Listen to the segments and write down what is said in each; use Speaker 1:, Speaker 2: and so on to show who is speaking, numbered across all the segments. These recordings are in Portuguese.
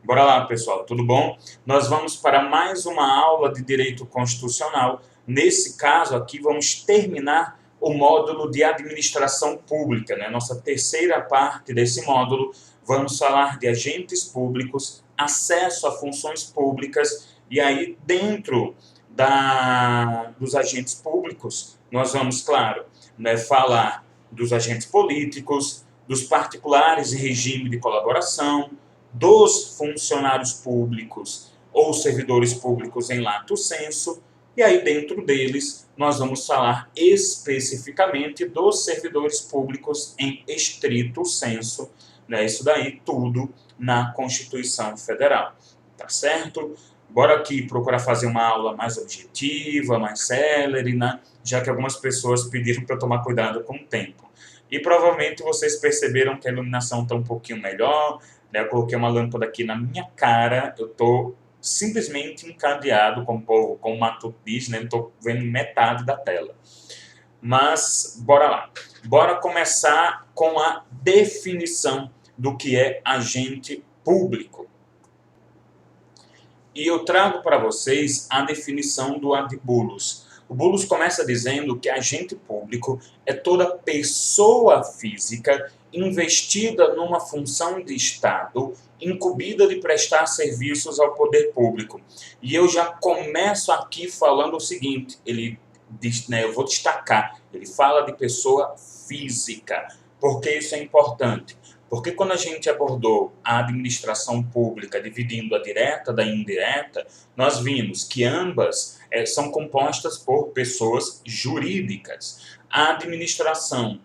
Speaker 1: Bora lá, pessoal, tudo bom? Nós vamos para mais uma aula de Direito Constitucional. Nesse caso aqui, vamos terminar o módulo de Administração Pública, né? Nossa terceira parte desse módulo, vamos falar de agentes públicos, acesso a funções públicas, e aí dentro dos agentes públicos, nós vamos, claro, né, falar dos agentes políticos, dos particulares em regime de colaboração, dos funcionários públicos ou servidores públicos em lato sensu, e aí dentro deles nós vamos falar especificamente dos servidores públicos em estrito sensu, né? Isso daí tudo na Constituição Federal, tá certo? Bora aqui procurar fazer uma aula mais objetiva, mais célere, né? Já que algumas pessoas pediram para tomar cuidado com o tempo. E provavelmente vocês perceberam que a iluminação está um pouquinho melhor, né? Eu coloquei uma lâmpada aqui na minha cara, eu estou simplesmente encadeado, como o Matuto diz, né? Não estou vendo metade da tela. Mas, bora lá. Bora começar com a definição do que é agente público. E eu trago para vocês a definição do Ad Bullos. O Bullos começa dizendo que agente público é toda pessoa física investida numa função de Estado, incumbida de prestar serviços ao poder público. E eu já começo aqui falando o seguinte, ele diz, né, eu vou destacar, ele fala de pessoa física. Por que isso é importante? Porque quando a gente abordou a administração pública, dividindo a direta da indireta, nós vimos que ambas são compostas por pessoas jurídicas. A administração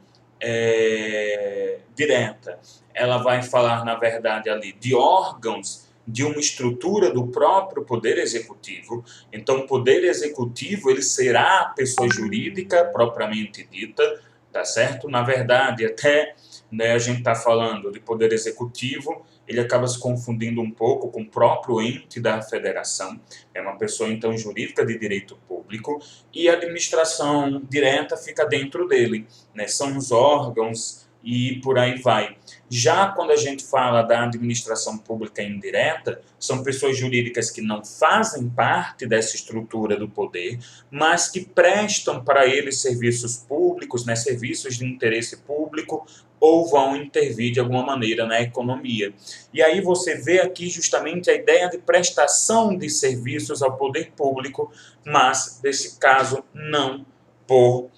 Speaker 1: direta, ela vai falar, na verdade, ali de órgãos de uma estrutura do próprio Poder Executivo. Então, o Poder Executivo ele será a pessoa jurídica propriamente dita, tá certo? Na verdade, até né, a gente está falando de Poder Executivo, ele acaba se confundindo um pouco com o próprio ente da federação, é uma pessoa, então, jurídica de direito público, e a administração direta fica dentro dele, né, são os órgãos e por aí vai. Já quando a gente fala da administração pública indireta, são pessoas jurídicas que não fazem parte dessa estrutura do poder, mas que prestam para eles serviços públicos, né, serviços de interesse público, ou vão intervir de alguma maneira na economia. E aí você vê aqui justamente a ideia de prestação de serviços ao poder público, mas, nesse caso, não por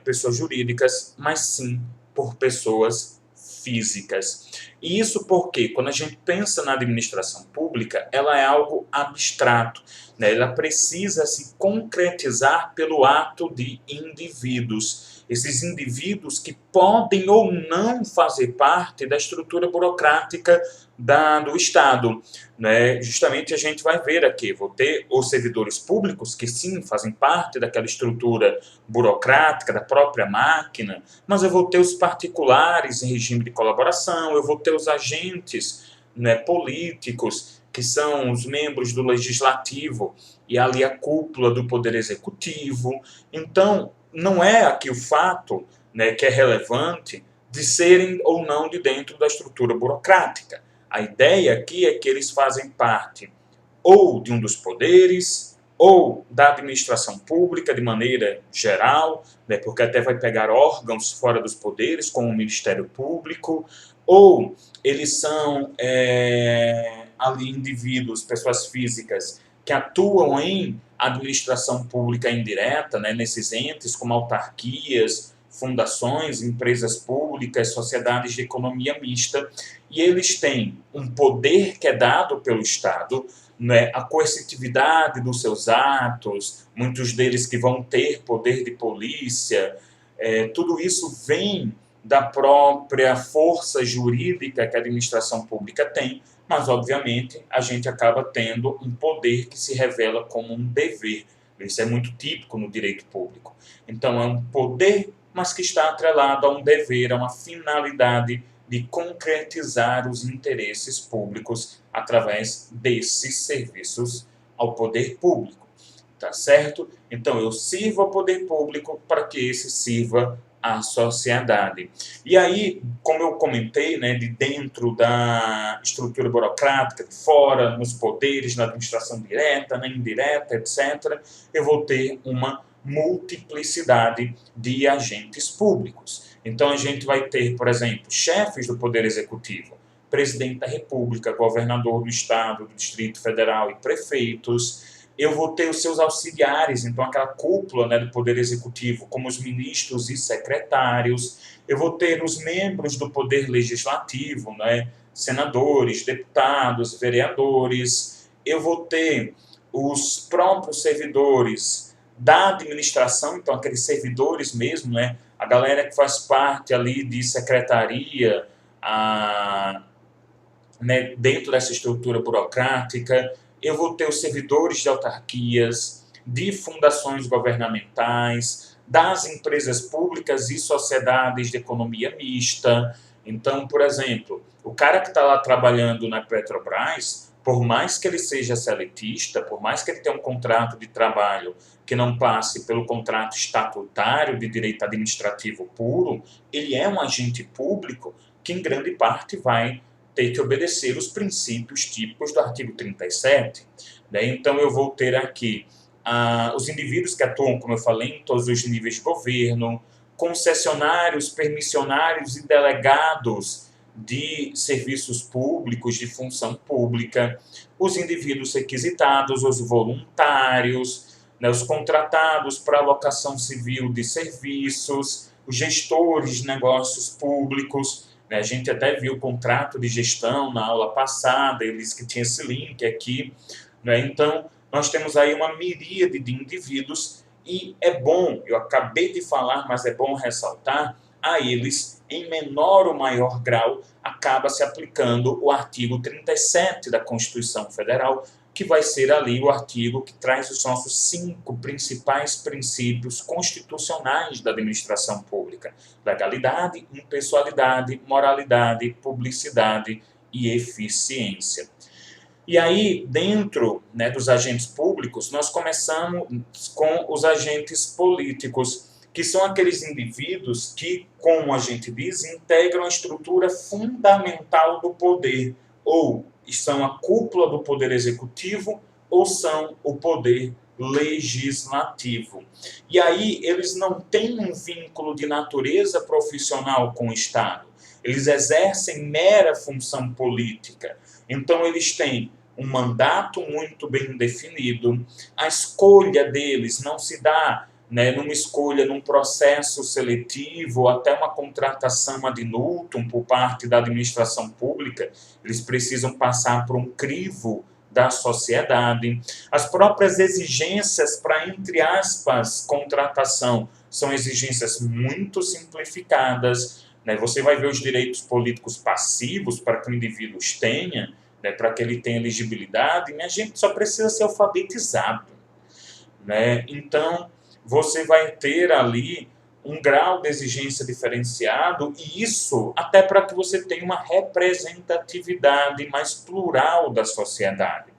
Speaker 1: pessoas jurídicas, mas sim por pessoas físicas. E isso porque, quando a gente pensa na administração pública, ela é algo abstrato, né? Ela precisa se concretizar pelo ato de indivíduos. Esses indivíduos que podem ou não fazer parte da estrutura burocrática do Estado. Né? Justamente a gente vai ver aqui, vou ter os servidores públicos, que sim, fazem parte daquela estrutura burocrática, da própria máquina, mas eu vou ter os particulares em regime de colaboração, eu vou ter os agentes, né, políticos, que são os membros do legislativo e ali a cúpula do poder executivo. Então, não é aqui o fato, né, que é relevante de serem ou não de dentro da estrutura burocrática. A ideia aqui é que eles fazem parte ou de um dos poderes, ou da administração pública de maneira geral, né, porque até vai pegar órgãos fora dos poderes, como o Ministério Público, ou eles são ali indivíduos, pessoas físicas, que atuam em administração pública indireta, né, nesses entes como autarquias, fundações, empresas públicas, sociedades de economia mista, e eles têm um poder que é dado pelo Estado, né, a coercitividade dos seus atos, muitos deles que vão ter poder de polícia, tudo isso vem da própria força jurídica que a administração pública tem, mas, obviamente, a gente acaba tendo um poder que se revela como um dever. Isso é muito típico no direito público. Então, é um poder, mas que está atrelado a um dever, a uma finalidade de concretizar os interesses públicos através desses serviços ao poder público. Tá certo? Então, eu sirvo ao poder público para que esse sirva à sociedade. E aí, como eu comentei, né, de dentro da estrutura burocrática, de fora, nos poderes, na administração direta, na indireta, etc., eu vou ter uma multiplicidade de agentes públicos. Então, a gente vai ter, por exemplo, chefes do Poder Executivo, presidente da República, governador do Estado, do Distrito Federal e prefeitos. Eu vou ter os seus auxiliares, então aquela cúpula, né, do Poder Executivo, como os ministros e secretários. Eu vou ter os membros do Poder Legislativo, né, senadores, deputados, vereadores. Eu vou ter os próprios servidores da administração, então aqueles servidores mesmo, né, a galera que faz parte ali de secretaria, né, dentro dessa estrutura burocrática. Eu vou ter os servidores de autarquias, de fundações governamentais, das empresas públicas e sociedades de economia mista. Então, por exemplo, o cara que está lá trabalhando na Petrobras, por mais que ele seja seletista, por mais que ele tenha um contrato de trabalho que não passe pelo contrato estatutário de direito administrativo puro, ele é um agente público que, em grande parte, vai ter que obedecer os princípios típicos do artigo 37. Né? Então, eu vou ter aqui os indivíduos que atuam, como eu falei, em todos os níveis de governo, concessionários, permissionários e delegados de serviços públicos, de função pública, os indivíduos requisitados, os voluntários, né, os contratados para alocação civil de serviços, os gestores de negócios públicos. A gente até viu o contrato de gestão na aula passada, eu disse que tinha esse link aqui. Né? Então, nós temos aí uma miríade de indivíduos e é bom, eu acabei de falar, mas é bom ressaltar, a eles, em menor ou maior grau, acaba se aplicando o artigo 37 da Constituição Federal, que vai ser ali o artigo que traz os nossos 5 principais princípios constitucionais da administração pública: legalidade, impessoalidade, moralidade, publicidade e eficiência. E aí, dentro, né, dos agentes públicos, nós começamos com os agentes políticos, que são aqueles indivíduos que, como a gente diz, integram a estrutura fundamental do poder, ou são a cúpula do poder executivo, ou são o poder legislativo. E aí eles não têm um vínculo de natureza profissional com o Estado. Eles exercem mera função política. Então eles têm um mandato muito bem definido. A escolha deles não se dá, né, numa escolha, num processo seletivo, ou até uma contratação ad nutum por parte da administração pública. Eles precisam passar por um crivo da sociedade. As próprias exigências para, entre aspas, contratação, são exigências muito simplificadas. Né? Você vai ver os direitos políticos passivos para que o indivíduo tenha, né, para que ele tenha elegibilidade, e a gente só precisa ser alfabetizado. Né? Então, você vai ter ali um grau de exigência diferenciado, e isso até para que você tenha uma representatividade mais plural da sociedade.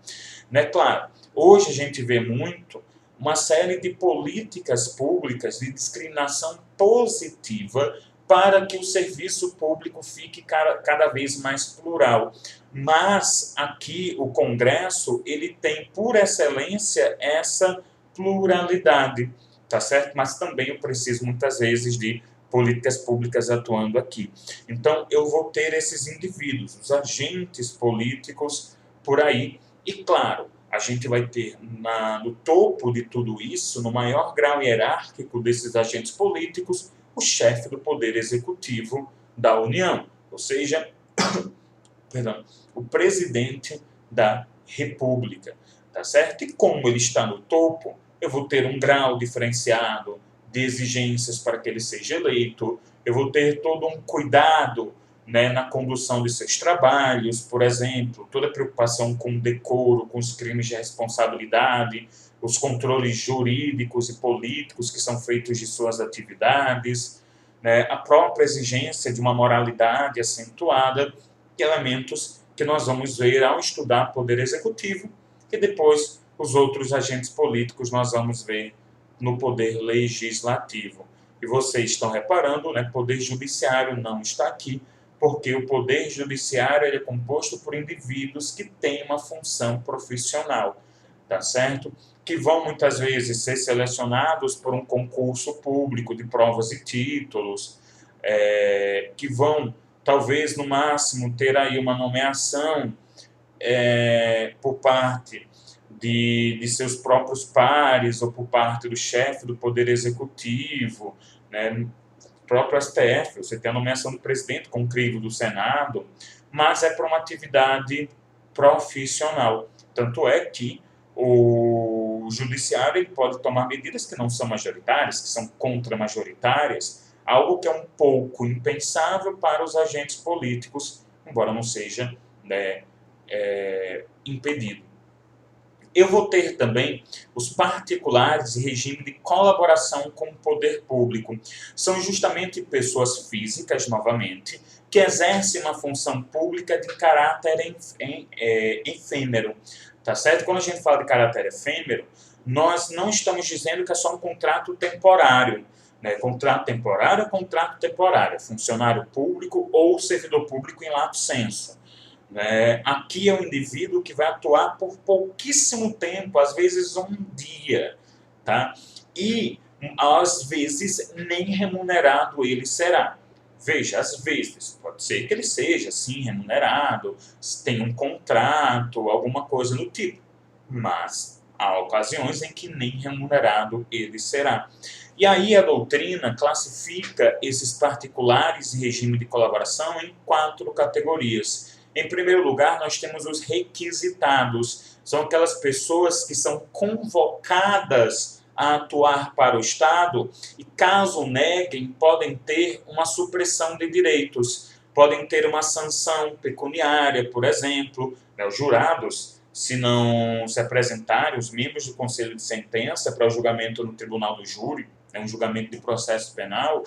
Speaker 1: Né? Claro, hoje a gente vê muito uma série de políticas públicas de discriminação positiva para que o serviço público fique cada vez mais plural. Mas aqui o Congresso, ele tem por excelência essa pluralidade. Tá certo? Mas também eu preciso muitas vezes de políticas públicas atuando aqui. Então, eu vou ter esses indivíduos, os agentes políticos por aí. E, claro, a gente vai ter no topo de tudo isso, no maior grau hierárquico desses agentes políticos, o chefe do Poder Executivo da União, ou seja, perdão, o presidente da República. Tá certo? E como ele está no topo, eu vou ter um grau diferenciado de exigências para que ele seja eleito, eu vou ter todo um cuidado, né, na condução de seus trabalhos, por exemplo, toda a preocupação com o decoro, com os crimes de responsabilidade, os controles jurídicos e políticos que são feitos de suas atividades, né, a própria exigência de uma moralidade acentuada, elementos que nós vamos ver ao estudar Poder Executivo, e depois os outros agentes políticos nós vamos ver no Poder Legislativo. E vocês estão reparando, né, Poder Judiciário não está aqui, porque o Poder Judiciário ele é composto por indivíduos que têm uma função profissional, tá certo? Que vão muitas vezes ser selecionados por um concurso público de provas e títulos, que vão, talvez, no máximo, ter aí uma nomeação por parte de seus próprios pares ou por parte do chefe do Poder Executivo, né? O próprio STF, você tem a nomeação do presidente com o crivo do Senado, mas é para uma atividade profissional. Tanto é que o judiciário ele pode tomar medidas que não são majoritárias, que são contra-majoritárias, algo que é um pouco impensável para os agentes políticos, embora não seja, né, impedido. Eu vou ter também os particulares em regime de colaboração com o poder público. São justamente pessoas físicas, novamente, que exercem uma função pública de caráter efêmero. Tá certo? Quando a gente fala de caráter efêmero, nós não estamos dizendo que é só um contrato temporário. Né? Contrato temporário é contrato temporário, funcionário público ou servidor público em lato sensu. Aqui é um indivíduo que vai atuar por pouquíssimo tempo, às vezes um dia, tá? E às vezes nem remunerado ele será. Veja, às vezes, pode ser que ele seja, sim, remunerado, tenha um contrato, alguma coisa do tipo, mas há ocasiões em que nem remunerado ele será. E aí a doutrina classifica esses particulares em regime de colaboração em 4 categorias. Em primeiro lugar, nós temos os requisitados. São aquelas pessoas que são convocadas a atuar para o Estado e, caso neguem, podem ter uma supressão de direitos. Podem ter uma sanção pecuniária, por exemplo. Os jurados, se não se apresentarem, os membros do Conselho de Sentença para o julgamento no Tribunal do Júri, um julgamento de processo penal,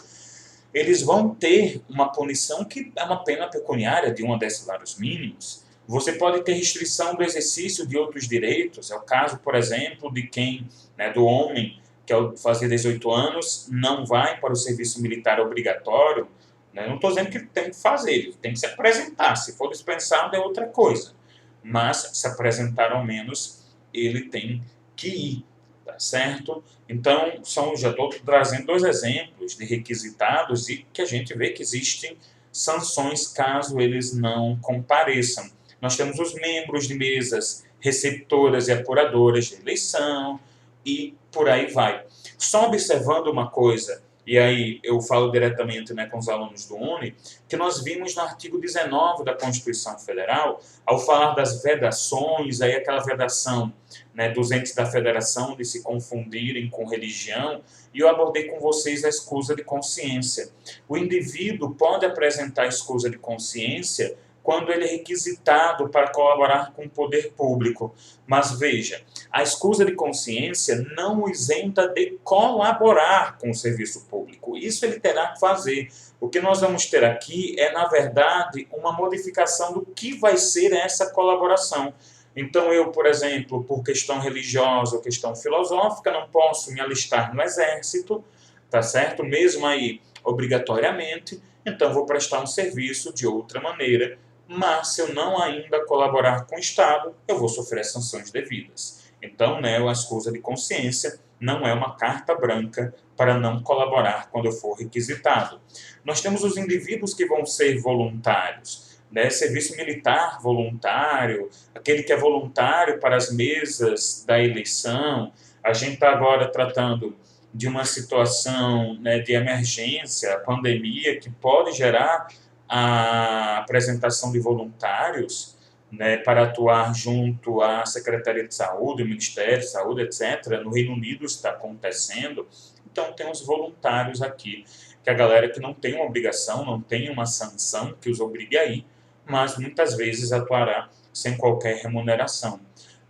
Speaker 1: eles vão ter uma punição que é uma pena pecuniária de 1 a 10 salários mínimos. Você pode ter restrição do exercício de outros direitos. É o caso, por exemplo, de quem, do homem, que ao fazer 18 anos, não vai para o serviço militar obrigatório. Não estou dizendo que ele tem que fazer, ele tem que se apresentar. Se for dispensado, é outra coisa. Mas, se apresentar ao menos, ele tem que ir. Tá certo? Então, já estou trazendo 2 exemplos de requisitados e que a gente vê que existem sanções caso eles não compareçam. Nós temos os membros de mesas receptoras e apuradoras de eleição e por aí vai. Só observando uma coisa, e aí eu falo diretamente com os alunos do UNE, que nós vimos no artigo 19 da Constituição Federal, ao falar das vedações, aí aquela vedação dos entes da federação de se confundirem com religião, e eu abordei com vocês a escusa de consciência. O indivíduo pode apresentar escusa de consciência quando ele é requisitado para colaborar com o poder público. Mas veja, a escusa de consciência não o isenta de colaborar com o serviço público. Isso ele terá que fazer. O que nós vamos ter aqui é, na verdade, uma modificação do que vai ser essa colaboração. Então eu, por exemplo, por questão religiosa ou questão filosófica, não posso me alistar no exército, tá certo? Mesmo aí, obrigatoriamente, então vou prestar um serviço de outra maneira, mas se eu não ainda colaborar com o Estado, eu vou sofrer as sanções devidas. Então, a escusa de consciência não é uma carta branca para não colaborar quando eu for requisitado. Nós temos os indivíduos que vão ser voluntários, serviço militar voluntário, aquele que é voluntário para as mesas da eleição. A gente está agora tratando de uma situação de emergência, pandemia, que pode gerar a apresentação de voluntários para atuar junto à Secretaria de Saúde, o Ministério de Saúde, etc. No Reino Unido está acontecendo. Então, tem os voluntários aqui, que é a galera que não tem uma obrigação, não tem uma sanção que os obrigue a ir, mas muitas vezes atuará sem qualquer remuneração.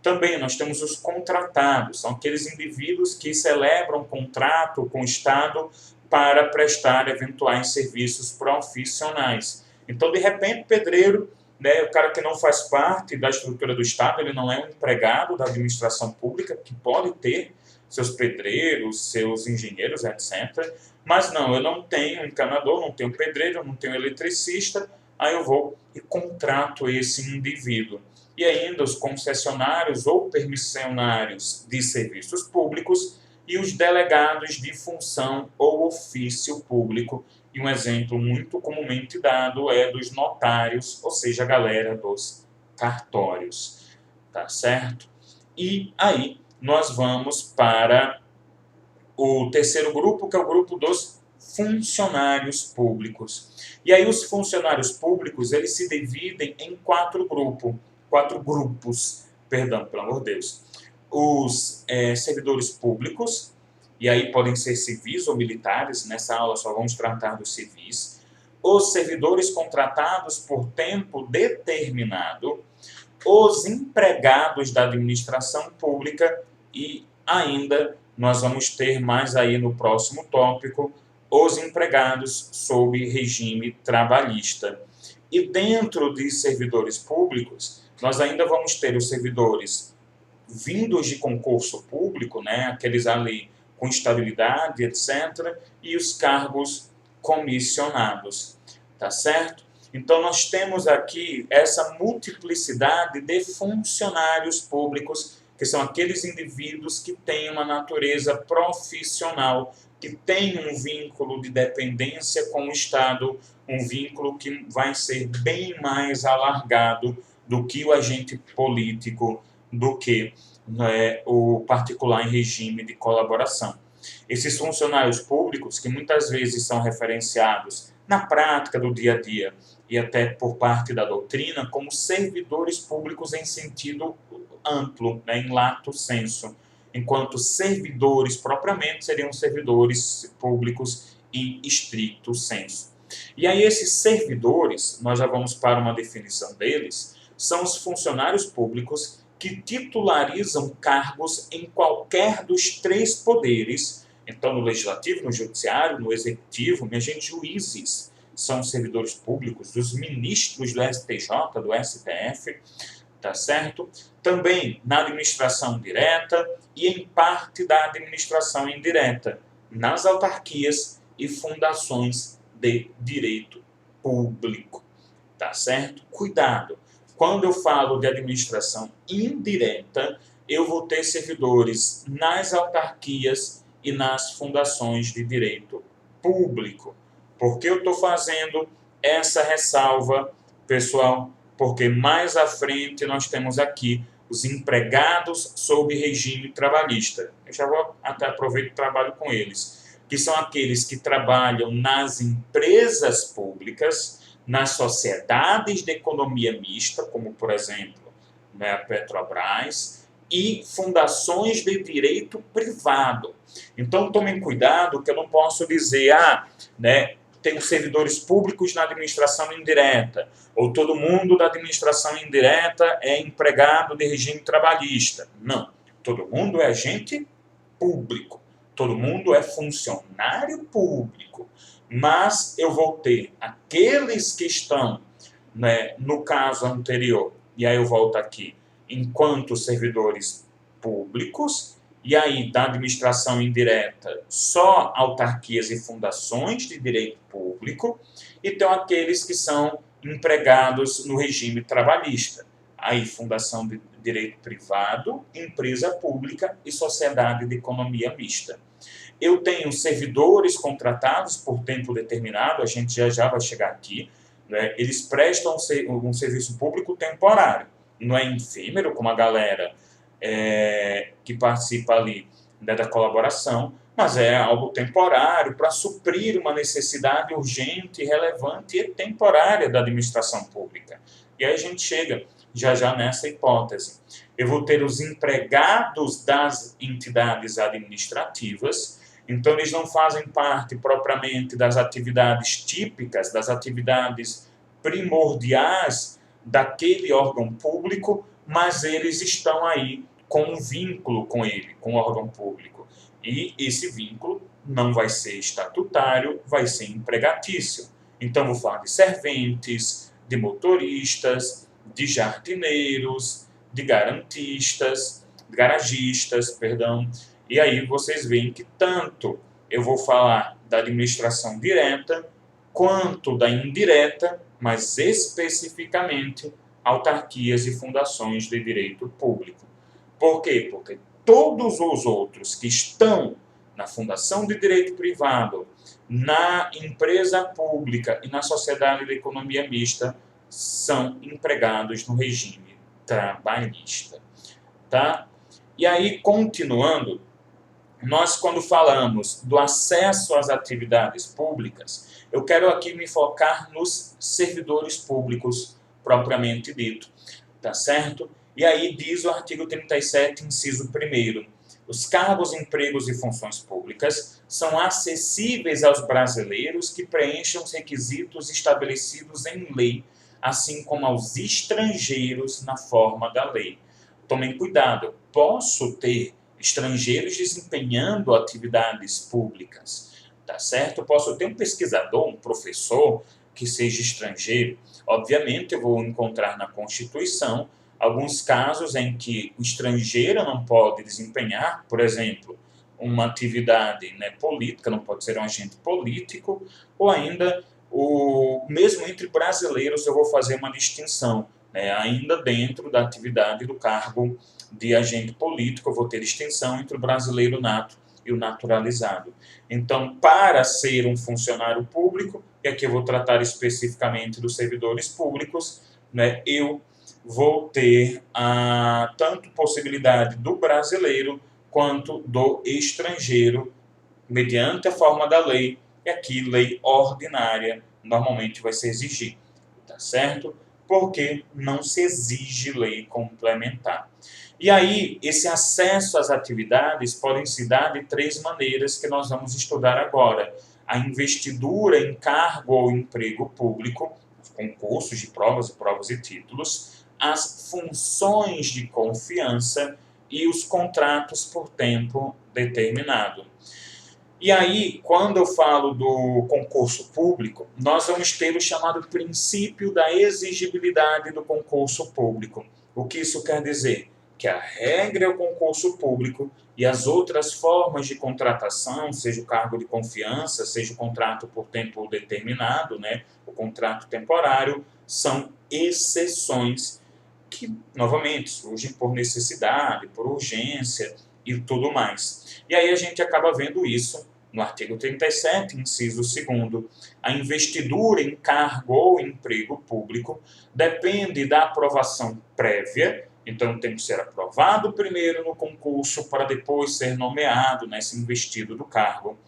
Speaker 1: Também nós temos os contratados, são aqueles indivíduos que celebram contrato com o Estado para prestar eventuais serviços profissionais. Então, de repente, pedreiro, o cara que não faz parte da estrutura do Estado, ele não é um empregado da administração pública, que pode ter seus pedreiros, seus engenheiros, etc. Mas não, eu não tenho encanador, não tenho pedreiro, não tenho eletricista, aí eu vou e contrato esse indivíduo. E ainda os concessionários ou permissionários de serviços públicos e os delegados de função ou ofício público. E um exemplo muito comumente dado é dos notários, ou seja, a galera dos cartórios, tá certo? E aí nós vamos para o terceiro grupo, que é o grupo dos funcionários públicos. E aí os funcionários públicos, eles se dividem em quatro grupos, perdão, pelo amor de Deus. Os servidores públicos, e aí podem ser civis ou militares, nessa aula só vamos tratar dos civis. Os servidores contratados por tempo determinado, os empregados da administração pública e ainda nós vamos ter mais aí no próximo tópico os empregados sob regime trabalhista. E dentro de servidores públicos, nós ainda vamos ter os servidores vindos de concurso público, né, aqueles ali com estabilidade, etc., e os cargos comissionados, tá certo? Então, nós temos aqui essa multiplicidade de funcionários públicos, que são aqueles indivíduos que têm uma natureza profissional, que têm um vínculo de dependência com o Estado, um vínculo que vai ser bem mais alargado do que o agente político, do que o particular em regime de colaboração. Esses funcionários públicos, que muitas vezes são referenciados na prática do dia a dia e até por parte da doutrina, como servidores públicos em sentido amplo, né, em lato sensu, enquanto servidores propriamente seriam servidores públicos em estricto sensu. E aí esses servidores, nós já vamos para uma definição deles, são os funcionários públicos que titularizam cargos em qualquer dos três poderes, então no legislativo, no judiciário, no executivo, minha gente, juízes são servidores públicos, os ministros do STJ, do STF, tá certo? Também na administração direta e em parte da administração indireta, nas autarquias e fundações de direito público, tá certo? Cuidado! Quando eu falo de administração indireta, eu vou ter servidores nas autarquias e nas fundações de direito público. Por que eu estou fazendo essa ressalva, pessoal? Porque mais à frente nós temos aqui os empregados sob regime trabalhista. Eu já vou até aproveitar e trabalho com eles, que são aqueles que trabalham nas empresas públicas, nas sociedades de economia mista, como, por exemplo, né, a Petrobras, e fundações de direito privado. Então, tomem cuidado que eu não posso dizer, tem os servidores públicos na administração indireta, ou todo mundo da administração indireta é empregado de regime trabalhista. Não, todo mundo é agente público, todo mundo é funcionário público. Mas eu vou ter aqueles que estão, né, no caso anterior, e aí eu volto aqui, enquanto servidores públicos, e aí da administração indireta só autarquias e fundações de direito público, e tem aqueles que são empregados no regime trabalhista, aí fundação de direito privado, empresa pública e sociedade de economia mista. Eu tenho servidores contratados por tempo determinado, a gente já vai chegar aqui, né? Eles prestam um serviço público temporário, não é efêmero, como a galera que participa ali, né, da colaboração, mas é algo temporário para suprir uma necessidade urgente, relevante e temporária da administração pública. E aí a gente chega já nessa hipótese. Eu vou ter os empregados das entidades administrativas. Então, eles não fazem parte propriamente das atividades típicas, das atividades primordiais daquele órgão público, mas eles estão aí com um vínculo com ele, com o órgão público. E esse vínculo não vai ser estatutário, vai ser empregatício. Então, vou falar de serventes, de motoristas, de jardineiros, de garagistas, E aí vocês veem que tanto eu vou falar da administração direta quanto da indireta, mas especificamente autarquias e fundações de direito público. Por quê? Porque todos os outros que estão na fundação de direito privado, na empresa pública e na sociedade de economia mista são empregados no regime trabalhista, tá? E aí, continuando, nós quando falamos do acesso às atividades públicas, eu quero aqui me focar nos servidores públicos propriamente dito, tá certo? E aí diz o artigo 37, inciso 1º, os cargos, empregos e funções públicas são acessíveis aos brasileiros que preencham os requisitos estabelecidos em lei, assim como aos estrangeiros na forma da lei. Tomem cuidado, eu posso ter estrangeiros desempenhando atividades públicas, tá certo? Eu posso ter um pesquisador, um professor que seja estrangeiro. Obviamente, eu vou encontrar na Constituição alguns casos em que o estrangeiro não pode desempenhar, por exemplo, uma atividade, né, política, não pode ser um agente político, ou ainda, mesmo entre brasileiros, eu vou fazer uma distinção, né, ainda dentro da atividade do cargo de agente político, eu vou ter distinção entre o brasileiro nato e o naturalizado. Então, para ser um funcionário público, e aqui eu vou tratar especificamente dos servidores públicos, né, eu vou ter tanto possibilidade do brasileiro quanto do estrangeiro, mediante a forma da lei, e aqui lei ordinária normalmente vai se exigir, tá certo? Porque não se exige lei complementar. E aí, esse acesso às atividades podem se dar de 3 maneiras que nós vamos estudar agora. A investidura em cargo ou emprego público, os concursos de provas e títulos, as funções de confiança e os contratos por tempo determinado. E aí, quando eu falo do concurso público, nós vamos ter o chamado princípio da exigibilidade do concurso público. O que isso quer dizer? Que a regra é o concurso público e as outras formas de contratação, seja o cargo de confiança, seja o contrato por tempo determinado, né, o contrato temporário, são exceções que, novamente, surgem por necessidade, por urgência e tudo mais. E aí a gente acaba vendo isso no artigo 37, inciso 2º. A investidura em cargo ou emprego público depende da aprovação prévia, então tem que ser aprovado primeiro no concurso para depois ser nomeado, né, ser investido do cargo.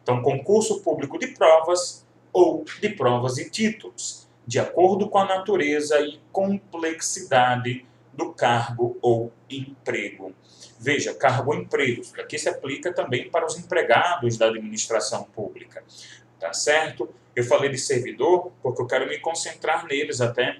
Speaker 1: Então, concurso público de provas ou de provas e títulos, de acordo com a natureza e complexidade do cargo ou emprego. Veja, cargo ou emprego, aqui se aplica também para os empregados da administração pública, tá certo? Eu falei de servidor porque eu quero me concentrar neles até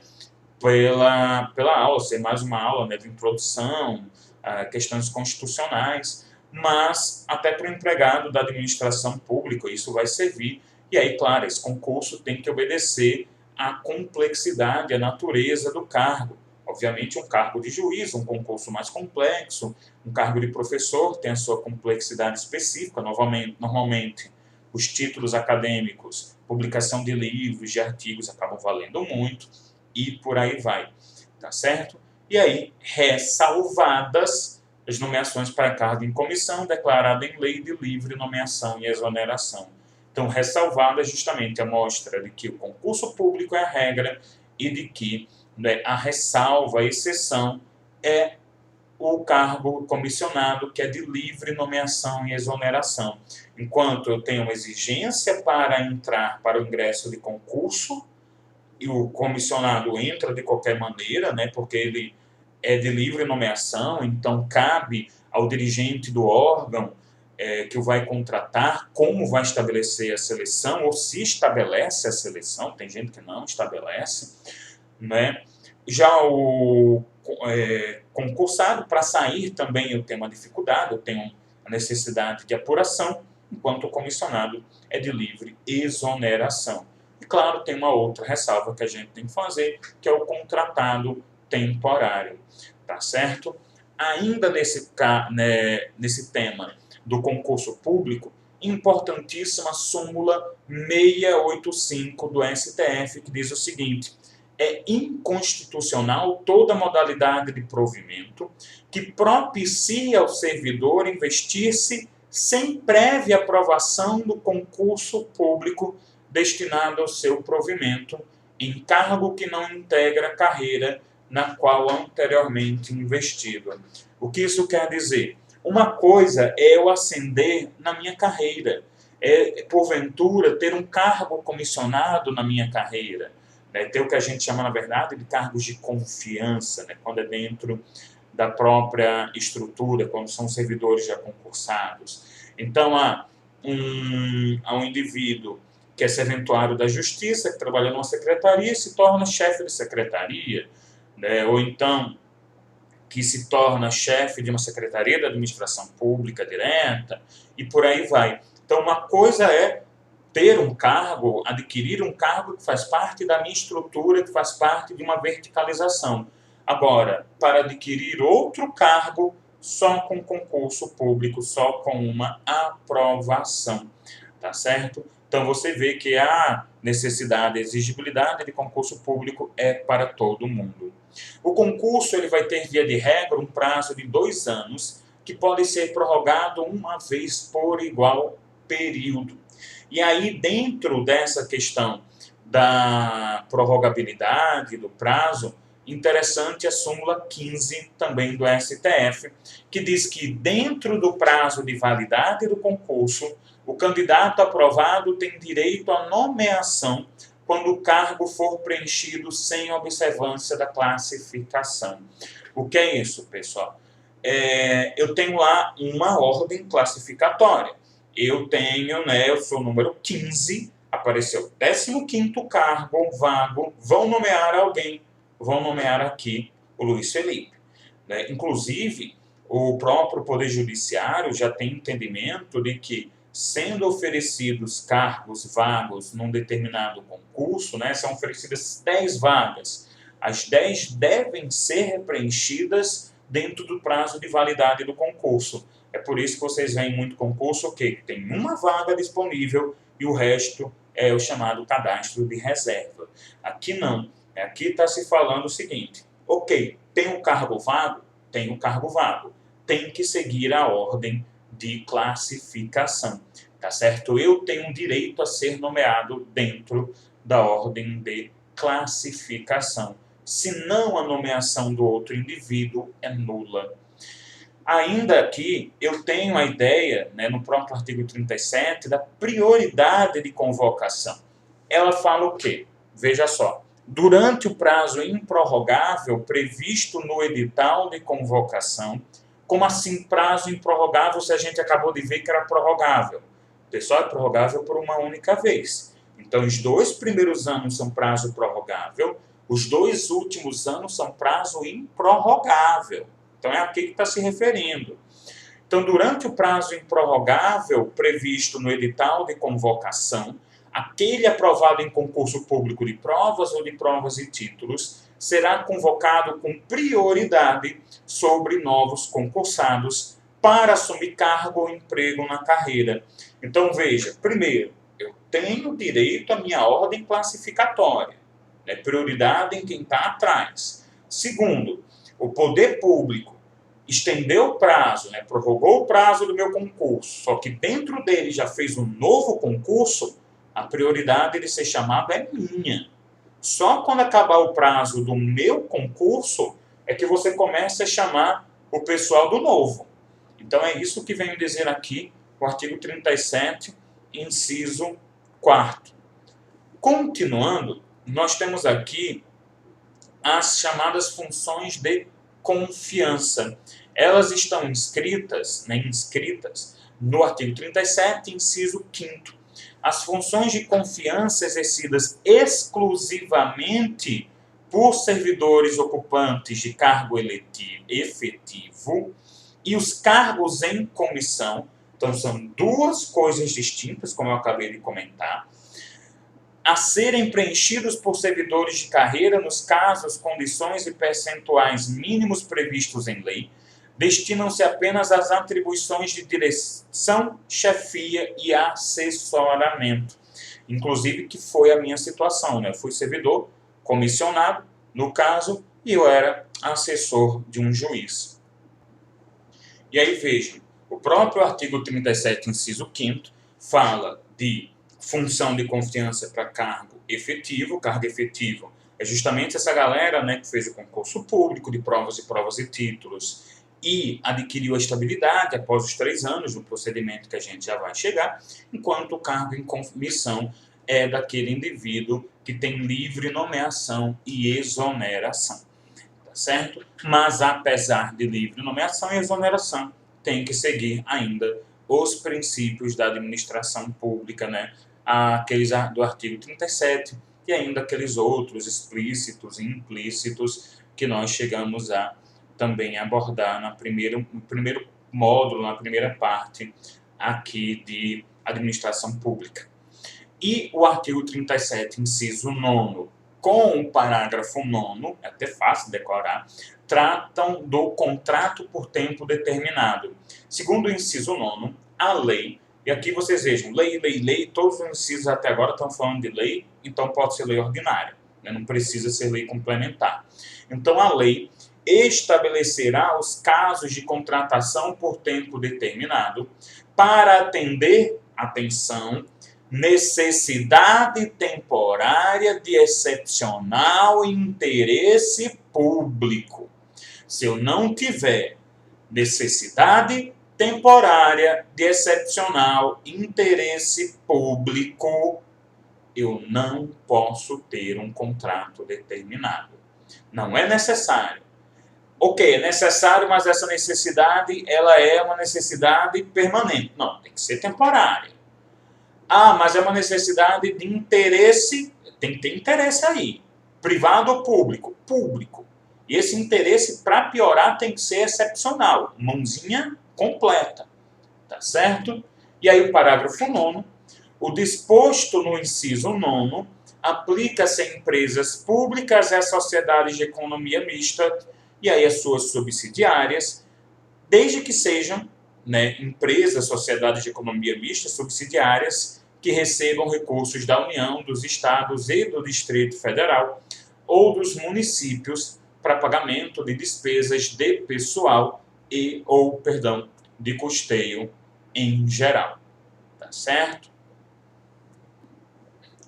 Speaker 1: pela aula, ser mais uma aula, né, de introdução a questões constitucionais, mas até para o empregado da administração pública isso vai servir. E aí, claro, esse concurso tem que obedecer à complexidade, à natureza do cargo. Obviamente, um cargo de juiz, um concurso mais complexo, um cargo de professor tem a sua complexidade específica, normalmente os títulos acadêmicos, publicação de livros, de artigos acabam valendo muito, e por aí vai, tá certo? E aí, ressalvadas as nomeações para cargo em comissão, declarada em lei de livre nomeação e exoneração. Então, ressalvada justamente a mostra de que o concurso público é a regra e de que, né, a ressalva, a exceção, é o cargo comissionado, que é de livre nomeação e exoneração. Enquanto eu tenho uma exigência para entrar para o ingresso de concurso, e o comissionado entra de qualquer maneira, né, porque ele é de livre nomeação, então cabe ao dirigente do órgão que o vai contratar como vai estabelecer a seleção, ou se estabelece a seleção, tem gente que não estabelece, né? Já o concursado, para sair também eu tenho uma dificuldade, eu tenho a necessidade de apuração, enquanto o comissionado é de livre exoneração. E, claro, tem uma outra ressalva que a gente tem que fazer, que é o contratado temporário, tá certo? Ainda nesse tema do concurso público, importantíssima súmula 685 do STF, que diz o seguinte: é inconstitucional toda modalidade de provimento que propicia ao servidor investir-se sem prévia aprovação do concurso público destinado ao seu provimento, em cargo que não integra a carreira na qual anteriormente investido. O que isso quer dizer? Uma coisa é eu ascender na minha carreira, é, porventura, ter um cargo comissionado na minha carreira, né? Ter o que a gente chama, na verdade, de cargos de confiança, né? Quando é dentro da própria estrutura, quando são servidores já concursados. Então, há um indivíduo que é serventuário da Justiça, que trabalha numa secretaria e se torna chefe de secretaria, né? Ou então que se torna chefe de uma secretaria da administração pública direta, e por aí vai. Então, uma coisa é ter um cargo, adquirir um cargo que faz parte da minha estrutura, que faz parte de uma verticalização. Agora, para adquirir outro cargo, só com concurso público, só com uma aprovação, tá certo? Então, você vê que a necessidade, a exigibilidade de concurso público é para todo mundo. O concurso ele vai ter, via de regra, um prazo de 2 anos, que pode ser prorrogado uma vez por igual período. E aí, dentro dessa questão da prorrogabilidade do prazo, interessante a súmula 15 também do STF, que diz que dentro do prazo de validade do concurso, o candidato aprovado tem direito à nomeação quando o cargo for preenchido sem observância da classificação. O que é isso, pessoal? Eu tenho lá uma ordem classificatória. Eu tenho, eu sou o número 15, apareceu 15º cargo vago, vão nomear alguém, vão nomear aqui o Luiz Felipe. Inclusive, o próprio Poder Judiciário já tem entendimento de que, sendo oferecidos cargos vagos num determinado concurso, são oferecidas 10 vagas, as 10 devem ser preenchidas dentro do prazo de validade do concurso. É por isso que vocês veem muito concurso que tem uma vaga disponível e o resto é o chamado cadastro de reserva. Aqui não. Aqui está se falando o seguinte: ok, tem um cargo vago? Tem um cargo vago. Tem que seguir a ordem de classificação, tá certo? Eu tenho um direito a ser nomeado dentro da ordem de classificação. Senão, a nomeação do outro indivíduo é nula. Ainda aqui, eu tenho a ideia, no próprio artigo 37, da prioridade de convocação. Ela fala o quê? Veja só. Durante o prazo improrrogável previsto no edital de convocação. Como assim prazo improrrogável se a gente acabou de ver que era prorrogável? Pessoal, é prorrogável por uma única vez. Então, os 2 primeiros anos são prazo prorrogável, os 2 últimos anos são prazo improrrogável. Então, é aqui que está se referindo. Então, durante o prazo improrrogável previsto no edital de convocação, aquele aprovado em concurso público de provas ou de provas e títulos será convocado com prioridade sobre novos concursados para assumir cargo ou emprego na carreira. Então, veja, primeiro, eu tenho direito à minha ordem classificatória, prioridade em quem está atrás. Segundo, o poder público estendeu o prazo, prorrogou o prazo do meu concurso, só que dentro dele já fez um novo concurso, a prioridade de ser chamado é minha. Só quando acabar o prazo do meu concurso é que você começa a chamar o pessoal do novo. Então, é isso que venho dizer aqui, o artigo 37, inciso 4º. Continuando, nós temos aqui as chamadas funções de confiança. Elas estão inscritas no artigo 37, inciso 5º. As funções de confiança exercidas exclusivamente por servidores ocupantes de cargo efetivo e os cargos em comissão, então são 2 coisas distintas, como eu acabei de comentar, a serem preenchidos por servidores de carreira nos casos, condições e percentuais mínimos previstos em lei, destinam-se apenas às atribuições de direção, chefia e assessoramento. Inclusive, que foi a minha situação, né? Eu fui servidor comissionado, no caso, e eu era assessor de um juiz. E aí, vejam, o próprio artigo 37, inciso 5º, fala de função de confiança para cargo efetivo. Cargo efetivo é justamente essa galera, né, que fez o concurso público de provas e títulos e adquiriu a estabilidade após os 3 anos do procedimento que a gente já vai chegar, enquanto o cargo em comissão é daquele indivíduo que tem livre nomeação e exoneração, tá certo? Mas apesar de livre nomeação e exoneração, tem que seguir ainda os princípios da administração pública, né? Aqueles do artigo 37 e ainda aqueles outros explícitos e implícitos que nós chegamos a também abordar no primeiro módulo, na primeira parte aqui de administração pública. E o artigo 37, inciso 9º, com o parágrafo 9º, é até fácil de decorar, tratam do contrato por tempo determinado. Segundo o inciso 9º, a lei, e aqui vocês vejam, lei, todos os incisos até agora estão falando de lei, então pode ser lei ordinária, né? Não precisa ser lei complementar. Então a lei estabelecerá os casos de contratação por tempo determinado para atender, atenção, necessidade temporária de excepcional interesse público. Se eu não tiver necessidade temporária de excepcional interesse público, eu não posso ter um contrato determinado. Não é necessário. Ok, é necessário, mas essa necessidade ela é uma necessidade permanente. Não, tem que ser temporária. Ah, mas é uma necessidade de interesse, tem que ter interesse aí. Privado ou público? Público. E esse interesse, para piorar, tem que ser excepcional. Mãozinha completa. Tá certo? E aí o parágrafo 9º, o disposto no inciso 9º, aplica-se a empresas públicas e a sociedades de economia mista e aí as suas subsidiárias, desde que sejam, né, empresas, sociedades de economia mista, subsidiárias, que recebam recursos da União, dos Estados e do Distrito Federal ou dos municípios para pagamento de despesas de pessoal de custeio em geral. Tá certo?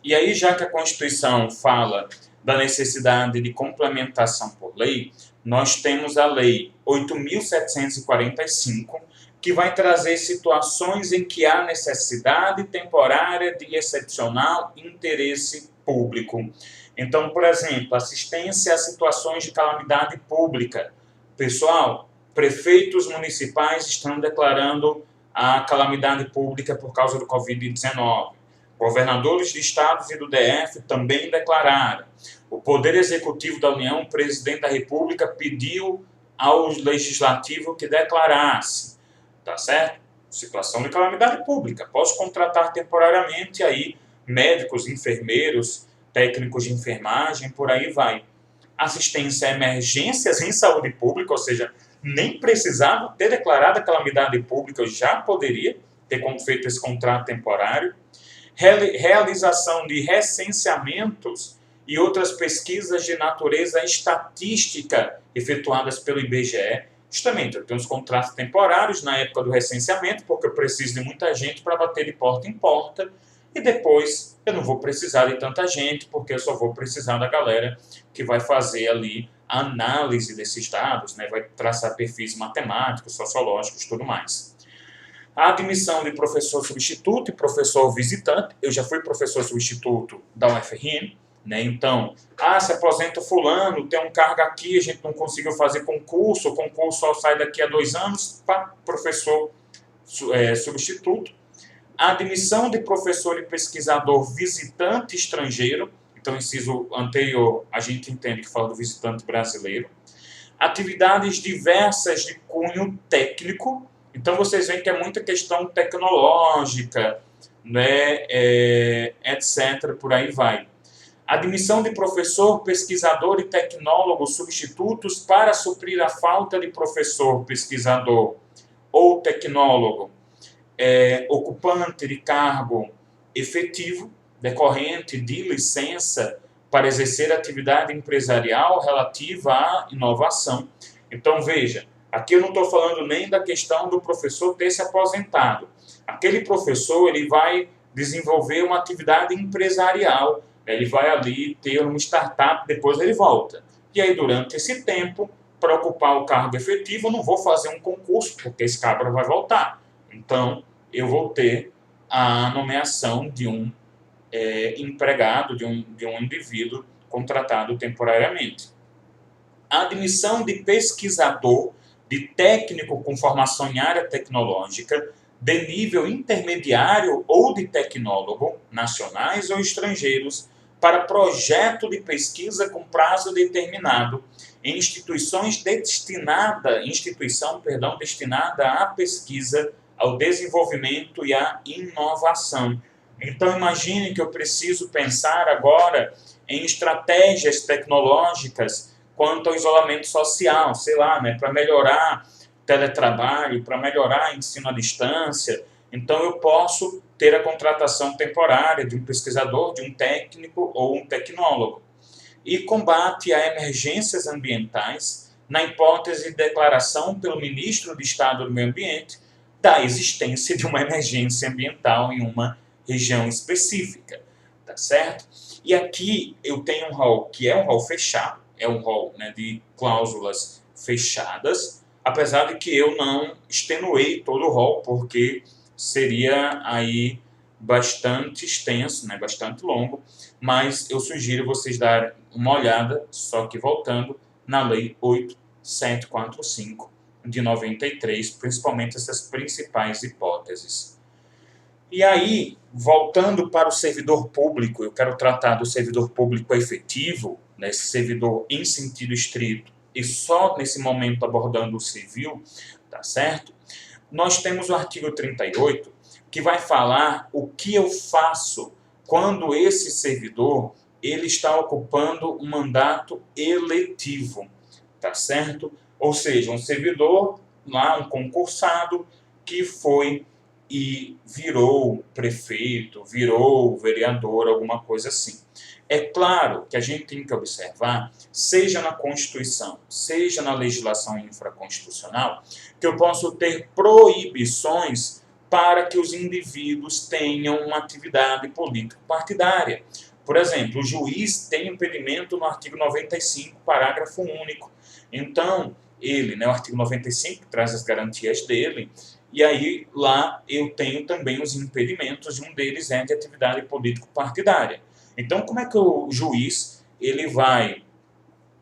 Speaker 1: E aí, já que a Constituição fala da necessidade de complementação por lei, nós temos a Lei 8.745, que vai trazer situações em que há necessidade temporária de excepcional interesse público. Então, por exemplo, assistência a situações de calamidade pública. Pessoal, prefeitos municipais estão declarando a calamidade pública por causa do Covid-19. Governadores de estados e do DF também declararam. O Poder Executivo da União, o Presidente da República, pediu ao Legislativo que declarasse. Tá certo? Situação de calamidade pública. Posso contratar temporariamente aí médicos, enfermeiros, técnicos de enfermagem, por aí vai. Assistência a emergências em saúde pública, ou seja, nem precisava ter declarado a calamidade pública, eu já poderia ter feito esse contrato temporário. Realização de recenseamentos e outras pesquisas de natureza estatística efetuadas pelo IBGE. Justamente, eu tenho os contratos temporários na época do recenseamento, porque eu preciso de muita gente para bater de porta em porta, e depois eu não vou precisar de tanta gente, porque eu só vou precisar da galera que vai fazer ali a análise desses dados, né? Vai traçar perfis matemáticos, sociológicos e tudo mais. A admissão de professor substituto e professor visitante. Eu já fui professor substituto da UFRN, né? Então, se aposenta fulano, tem um cargo aqui, a gente não conseguiu fazer concurso, o concurso só sai daqui a 2 anos, professor substituto. A admissão de professor e pesquisador visitante estrangeiro. Então, inciso anterior, a gente entende que fala do visitante brasileiro. Atividades diversas de cunho técnico. Então, vocês veem que é muita questão tecnológica, né, etc., por aí vai. Admissão de professor, pesquisador e tecnólogo substitutos para suprir a falta de professor, pesquisador ou tecnólogo ocupante de cargo efetivo decorrente de licença para exercer atividade empresarial relativa à inovação. Então, veja, aqui eu não estou falando nem da questão do professor ter se aposentado. Aquele professor, ele vai desenvolver uma atividade empresarial, ele vai ali ter uma startup, depois ele volta. E aí, durante esse tempo, para ocupar o cargo efetivo, eu não vou fazer um concurso, porque esse cabra vai voltar. Então, eu vou ter a nomeação de um empregado, de um indivíduo contratado temporariamente. A admissão de pesquisador, de técnico com formação em área tecnológica, de nível intermediário ou de tecnólogo, nacionais ou estrangeiros, para projeto de pesquisa com prazo determinado em instituição destinada à pesquisa, ao desenvolvimento e à inovação. Então, imagine que eu preciso pensar agora em estratégias tecnológicas quanto ao isolamento social, sei lá, né, para melhorar teletrabalho, para melhorar ensino à distância. Então, eu posso ter a contratação temporária de um pesquisador, de um técnico ou um tecnólogo. E combate a emergências ambientais, na hipótese de declaração pelo ministro de Estado do Meio Ambiente da existência de uma emergência ambiental em uma região específica, tá certo? E aqui eu tenho um rol que é um rol fechado, é um rol, né, de cláusulas fechadas, apesar de que eu não extenuei todo o rol, porque seria aí bastante extenso, né, bastante longo, mas eu sugiro vocês darem uma olhada, só que voltando, na Lei 8.745 de 93, principalmente essas principais hipóteses. E aí, voltando para o servidor público, eu quero tratar do servidor público efetivo, né, esse servidor em sentido estrito, e só nesse momento abordando o civil, tá certo? Nós temos o artigo 38, que vai falar o que eu faço quando esse servidor ele está ocupando um mandato eletivo, tá certo? Ou seja, um servidor, lá um concursado, que foi e virou prefeito, virou vereador, alguma coisa assim. É claro que a gente tem que observar, seja na Constituição, seja na legislação infraconstitucional, que eu posso ter proibições para que os indivíduos tenham uma atividade político-partidária. Por exemplo, o juiz tem impedimento no artigo 95, parágrafo único. Então, ele, né, o artigo 95 traz as garantias dele, e aí lá eu tenho também os impedimentos, e um deles é de atividade político-partidária. Então, como é que o juiz ele vai,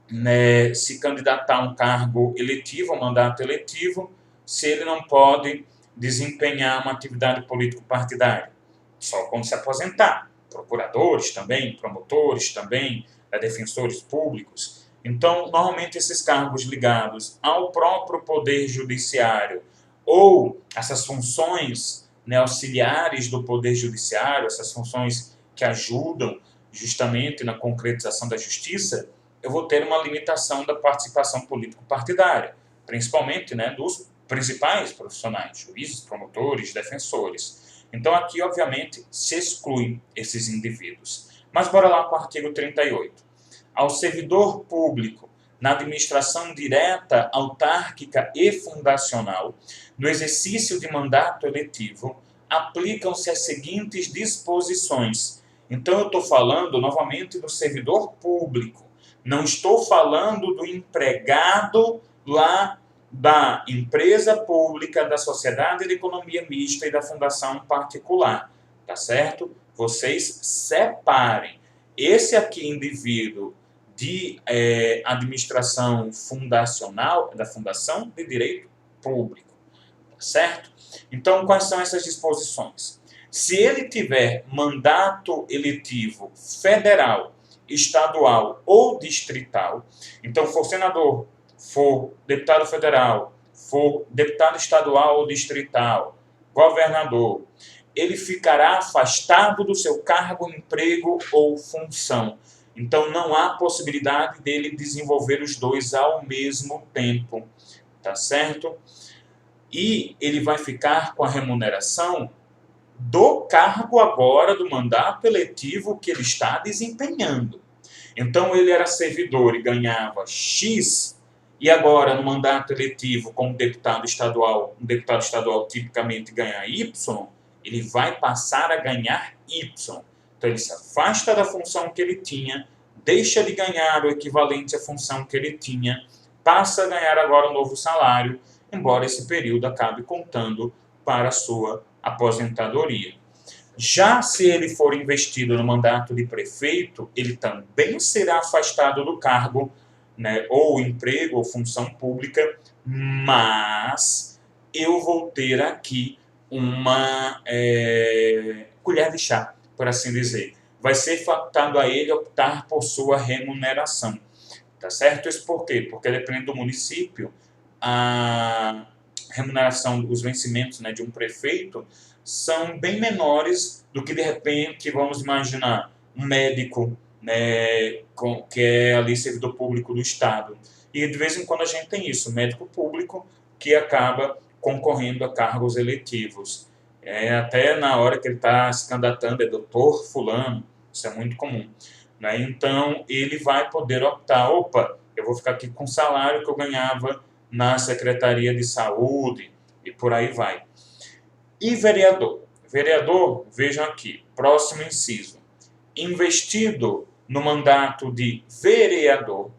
Speaker 1: né, se candidatar a um cargo eletivo, a um mandato eletivo, se ele não pode desempenhar uma atividade político-partidária? Só quando se aposentar. Procuradores também, promotores também, defensores públicos. Então, normalmente esses cargos ligados ao próprio poder judiciário ou essas funções, né, auxiliares do poder judiciário, essas funções que ajudam justamente na concretização da justiça, eu vou ter uma limitação da participação político-partidária, principalmente, né, dos principais profissionais, juízes, promotores, defensores. Então aqui, obviamente, se exclui esses indivíduos. Mas bora lá com o artigo 38. Ao servidor público, na administração direta, autárquica e fundacional, no exercício de mandato eletivo, aplicam-se as seguintes disposições. Então eu estou falando, novamente, do servidor público. Não estou falando do empregado lá da empresa pública, da sociedade de economia mista e da fundação particular, tá certo? Vocês separem. Esse aqui, indivíduo de administração fundacional, da fundação de direito público, tá certo? Então, quais são essas disposições? Se ele tiver mandato eletivo federal, estadual ou distrital, então for senador, for deputado federal, for deputado estadual ou distrital, governador, ele ficará afastado do seu cargo, emprego ou função. Então, não há possibilidade dele desenvolver os dois ao mesmo tempo, tá certo? E ele vai ficar com a remuneração do cargo agora, do mandato eletivo que ele está desempenhando. Então, ele era servidor e ganhava X, e agora, no mandato eletivo, como deputado estadual, um deputado estadual tipicamente ganha Y, ele vai passar a ganhar Y. Então, ele se afasta da função que ele tinha, deixa de ganhar o equivalente à função que ele tinha, passa a ganhar agora um novo salário, embora esse período acabe contando para a sua aposentadoria. Já se ele for investido no mandato de prefeito, ele também será afastado do cargo, né, ou emprego ou função pública, mas eu vou ter aqui uma colher de chá, por assim dizer. Vai ser facultado a ele optar por sua remuneração. Tá certo? Isso por quê? Porque dependendo do município, a remuneração, os vencimentos, né, de um prefeito são bem menores do que, de repente, vamos imaginar, um médico, né, que é ali servidor público do Estado. E de vez em quando a gente tem isso, médico público que acaba concorrendo a cargos eletivos. Até na hora que ele está se candidatando, é doutor fulano, isso é muito comum. Né? Então, ele vai poder optar, opa, eu vou ficar aqui com o salário que eu ganhava na Secretaria de Saúde, e por aí vai. E vereador? Vereador, vejam aqui, próximo inciso. Investido no mandato de vereador,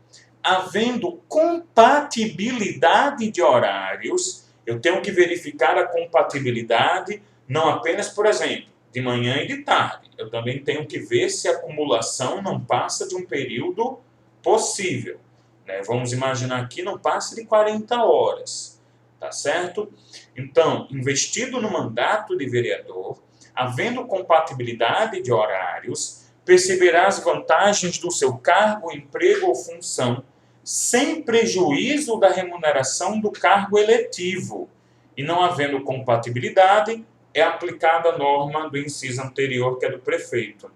Speaker 1: havendo compatibilidade de horários, eu tenho que verificar a compatibilidade, não apenas, por exemplo, de manhã e de tarde. Eu também tenho que ver se a acumulação não passa de um período possível. Né? Vamos imaginar que não passe de 40 horas. Tá certo? Então, investido no mandato de vereador, havendo compatibilidade de horários, perceberá as vantagens do seu cargo, emprego ou função, sem prejuízo da remuneração do cargo eletivo. E não havendo compatibilidade, é aplicada a norma do inciso anterior, que é do prefeito.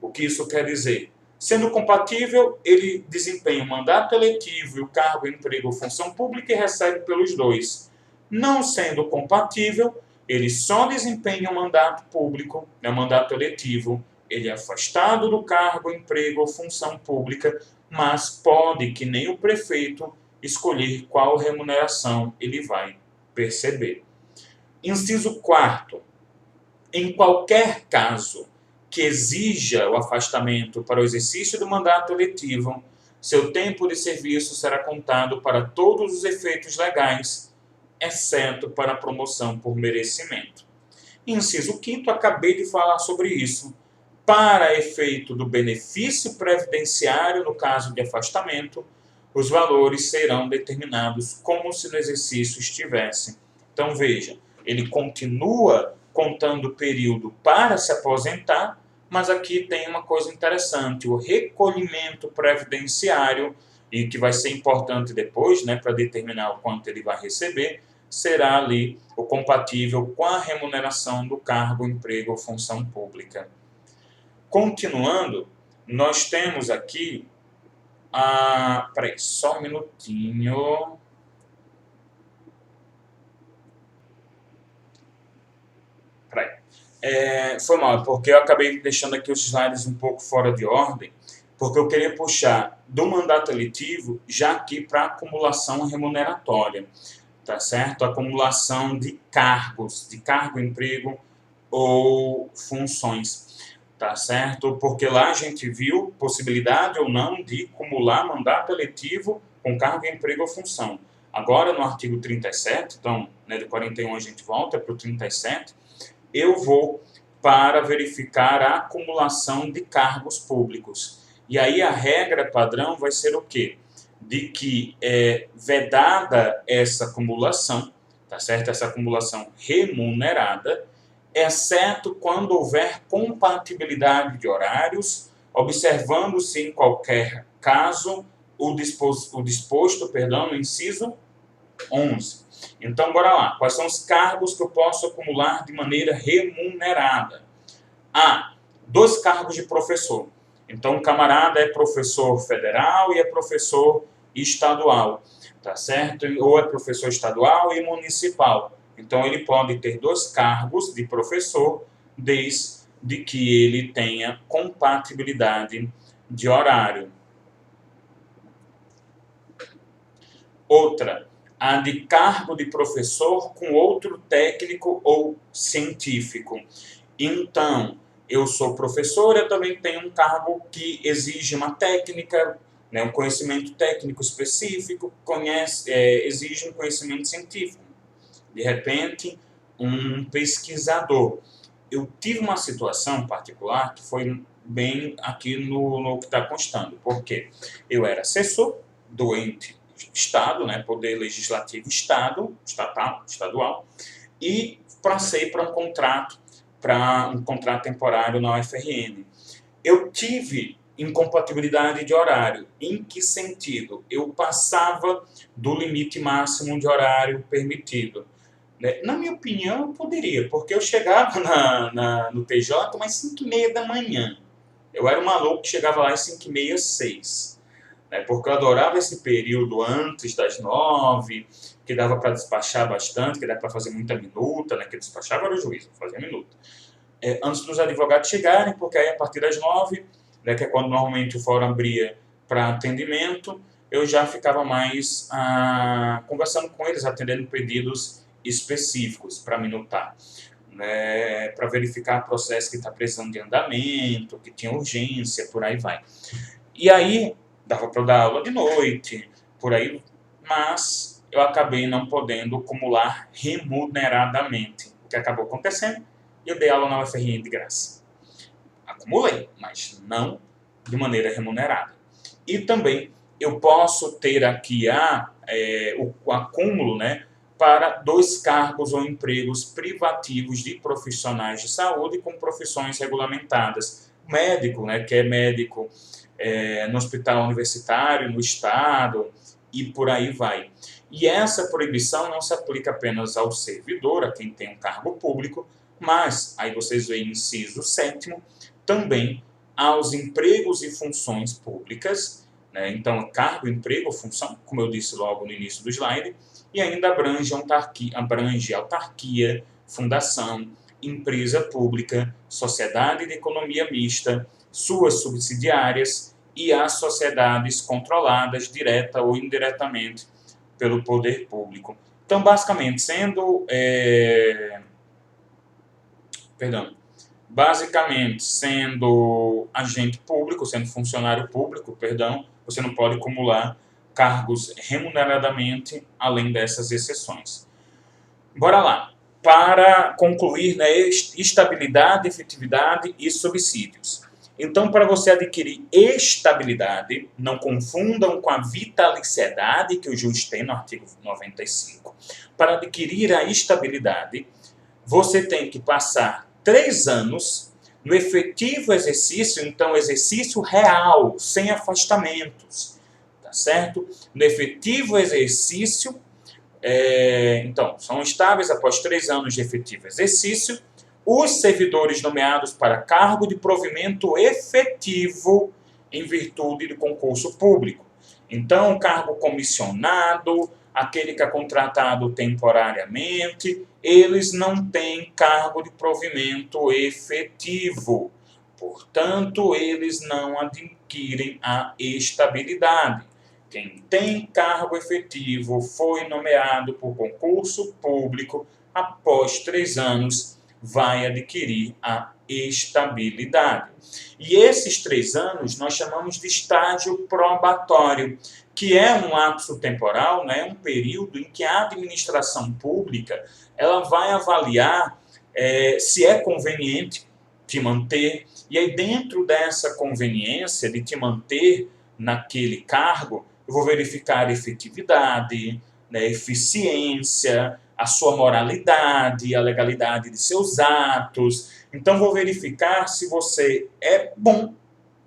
Speaker 1: O que isso quer dizer? Sendo compatível, ele desempenha o mandato eletivo e o cargo, emprego ou função pública e recebe pelos dois. Não sendo compatível, ele só desempenha o mandato público, o mandato eletivo, ele é afastado do cargo, emprego ou função pública, mas pode, que nem o prefeito, escolher qual remuneração ele vai perceber. Inciso 4. Em qualquer caso que exija o afastamento para o exercício do mandato eletivo, seu tempo de serviço será contado para todos os efeitos legais, exceto para a promoção por merecimento. Inciso 5º, acabei de falar sobre isso. Para efeito do benefício previdenciário, no caso de afastamento, os valores serão determinados como se no exercício estivesse. Então, veja, ele continua contando o período para se aposentar, mas aqui tem uma coisa interessante, o recolhimento previdenciário, e que vai ser importante depois, né, para determinar o quanto ele vai receber, será ali o compatível com a remuneração do cargo, emprego ou função pública. Continuando, nós temos aqui peraí, só um minutinho. Foi mal, porque eu acabei deixando aqui os slides um pouco fora de ordem, porque eu queria puxar do mandato eletivo já aqui para acumulação remuneratória, tá certo? Acumulação de cargos, de cargo, emprego ou funções, tá certo? Porque lá a gente viu possibilidade ou não de acumular mandato eletivo com cargo, emprego ou função. Agora, no artigo 37, então, né, do 41 a gente volta para o 37, eu vou para verificar a acumulação de cargos públicos. E aí a regra padrão vai ser o quê? De que é vedada essa acumulação, tá certo? Essa acumulação remunerada, exceto quando houver compatibilidade de horários, observando-se em qualquer caso o disposto no inciso 11. Então, bora lá. Quais são os cargos que eu posso acumular de maneira remunerada? A. 2 cargos de professor. Então, o camarada é professor federal e é professor estadual, tá certo? Ou é professor estadual e municipal. Então, ele pode ter 2 cargos de professor, desde que ele tenha compatibilidade de horário. Outra, a de cargo de professor com outro técnico ou científico. Então, eu sou professor, eu também tenho um cargo que exige uma técnica, né, um conhecimento técnico específico, exige um conhecimento científico. De repente, um pesquisador. Eu tive uma situação particular que foi bem aqui no que está constando, porque eu era assessor do ente Estado, né, Poder Legislativo Estado, estadual, e passei para um contrato temporário na UFRN. Eu tive incompatibilidade de horário. Em que sentido? Eu passava do limite máximo de horário permitido. Na minha opinião, eu poderia, porque eu chegava no TJ umas 5h30 da manhã. Eu era um maluco que chegava lá às 5h30, 6. Porque eu adorava esse período antes das 9, que dava para despachar bastante, que dava para fazer muita minuta, né? Que despachava era o juiz, fazia minuta. Antes dos advogados chegarem, porque aí a partir das 9, né, que é quando normalmente o fórum abria para atendimento, eu já ficava mais conversando com eles, atendendo pedidos específicos para minutar, né, para verificar processo que está precisando de andamento, que tinha urgência, por aí vai. E aí, dava para eu dar aula de noite, por aí, mas eu acabei não podendo acumular remuneradamente. O que acabou acontecendo? Eu dei aula na UFRN de graça. Acumulei, mas não de maneira remunerada. E também eu posso ter aqui o acúmulo, né, para 2 cargos ou empregos privativos de profissionais de saúde com profissões regulamentadas. Médico, né, que é médico no hospital universitário, no estado, e por aí vai. E essa proibição não se aplica apenas ao servidor, a quem tem um cargo público, mas, aí vocês veem inciso 7º, também aos empregos e funções públicas, né? Então, cargo, emprego, função, como eu disse logo no início do slide, e ainda abrange autarquia, fundação, empresa pública, sociedade de economia mista, suas subsidiárias e as sociedades controladas direta ou indiretamente pelo poder público. Então, basicamente, sendo agente público, sendo funcionário público, você não pode acumular cargos remuneradamente, além dessas exceções. Bora lá. Para concluir, né, estabilidade, efetividade e subsídios. Então, para você adquirir estabilidade, não confundam com a vitaliciedade que o juiz tem no artigo 95. Para adquirir a estabilidade, você tem que passar 3 anos no efetivo exercício, então exercício real, sem afastamentos, tá certo? No efetivo exercício, então, são estáveis após 3 anos de efetivo exercício, os servidores nomeados para cargo de provimento efetivo em virtude de concurso público. Então, cargo comissionado, aquele que é contratado temporariamente, eles não têm cargo de provimento efetivo. Portanto, eles não adquirem a estabilidade. Quem tem cargo efetivo foi nomeado por concurso público após 3 anos vai adquirir a estabilidade. E esses 3 anos nós chamamos de estágio probatório, que é um lapso temporal, né, um período em que a administração pública ela vai avaliar se é conveniente te manter, e aí dentro dessa conveniência de te manter naquele cargo, eu vou verificar a efetividade, né, eficiência, a sua moralidade, a legalidade de seus atos. Então, vou verificar se você é bom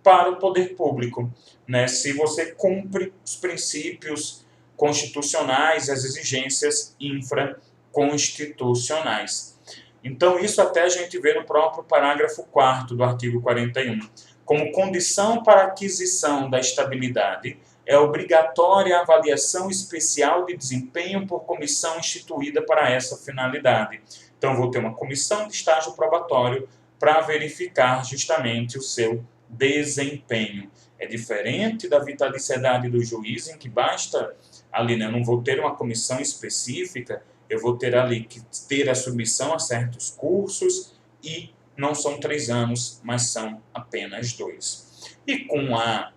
Speaker 1: para o poder público, né? Se você cumpre os princípios constitucionais e as exigências infraconstitucionais. Então, isso até a gente vê no próprio parágrafo 4º do artigo 41. Como condição para a aquisição da estabilidade, é obrigatória a avaliação especial de desempenho por comissão instituída para essa finalidade. Então, vou ter uma comissão de estágio probatório para verificar justamente o seu desempenho. É diferente da vitaliciedade do juiz, em que basta ali, né, eu não vou ter uma comissão específica, eu vou ter ali que ter a submissão a certos cursos e não são 3 anos, mas são apenas 2. E com a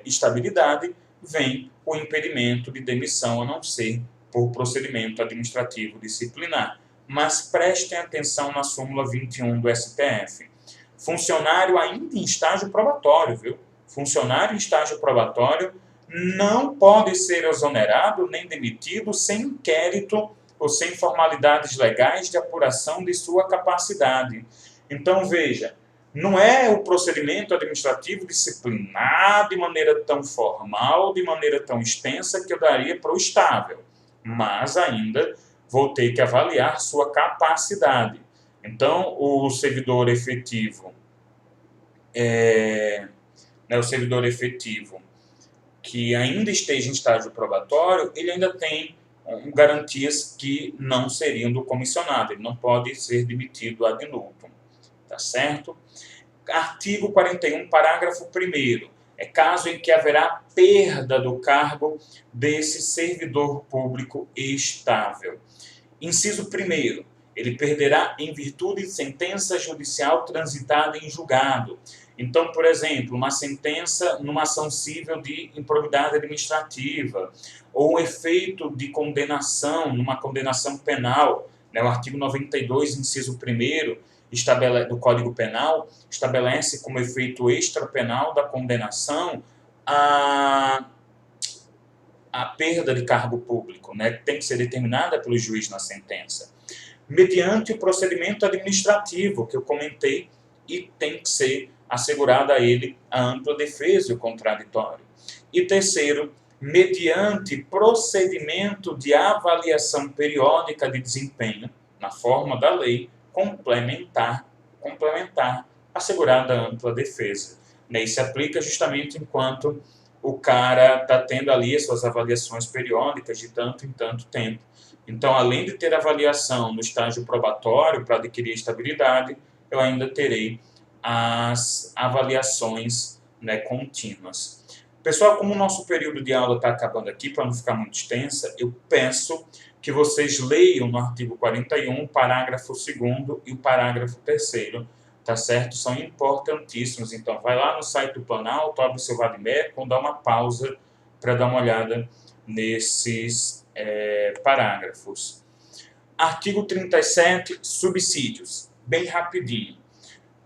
Speaker 1: estabilidade vem o impedimento de demissão, a não ser por procedimento administrativo disciplinar. Mas prestem atenção na súmula 21 do STF. Funcionário ainda em estágio probatório, viu? Funcionário em estágio probatório não pode ser exonerado nem demitido sem inquérito ou sem formalidades legais de apuração de sua capacidade. Então, veja, não é o procedimento administrativo disciplinar de maneira tão formal, de maneira tão extensa, que eu daria para o estável, mas ainda vou ter que avaliar sua capacidade. Então, o servidor efetivo, o servidor efetivo que ainda esteja em estágio probatório, ele ainda tem garantias que não seriam do comissionado, ele não pode ser demitido ad nutum, tá certo? Artigo 41, parágrafo 1º, é caso em que haverá perda do cargo desse servidor público estável. Inciso 1º, ele perderá em virtude de sentença judicial transitada em julgado. Então, por exemplo, uma sentença numa ação civil de improbidade administrativa, ou um efeito de condenação, numa condenação penal, né? O artigo 92, inciso 1º, do Código Penal, estabelece como efeito extrapenal da condenação a perda de cargo público, né? Que tem que ser determinada pelo juiz na sentença, mediante o procedimento administrativo que eu comentei, e tem que ser assegurada a ele a ampla defesa e o contraditório. E terceiro, mediante procedimento de avaliação periódica de desempenho, na forma da lei, complementar, assegurada a ampla defesa. Isso se aplica justamente enquanto o cara está tendo ali as suas avaliações periódicas de tanto em tanto tempo. Então, além de ter avaliação no estágio probatório para adquirir estabilidade, eu ainda terei as avaliações, né, contínuas. Pessoal, como o nosso período de aula está acabando aqui, para não ficar muito extensa, eu peço que vocês leiam no artigo 41, o parágrafo 2º e o parágrafo 3º, tá certo? São importantíssimos. Então, vai lá no site do Planalto, abre o seu Vademecum, dá uma pausa para dar uma olhada nesses parágrafos. Artigo 37, subsídios. Bem rapidinho.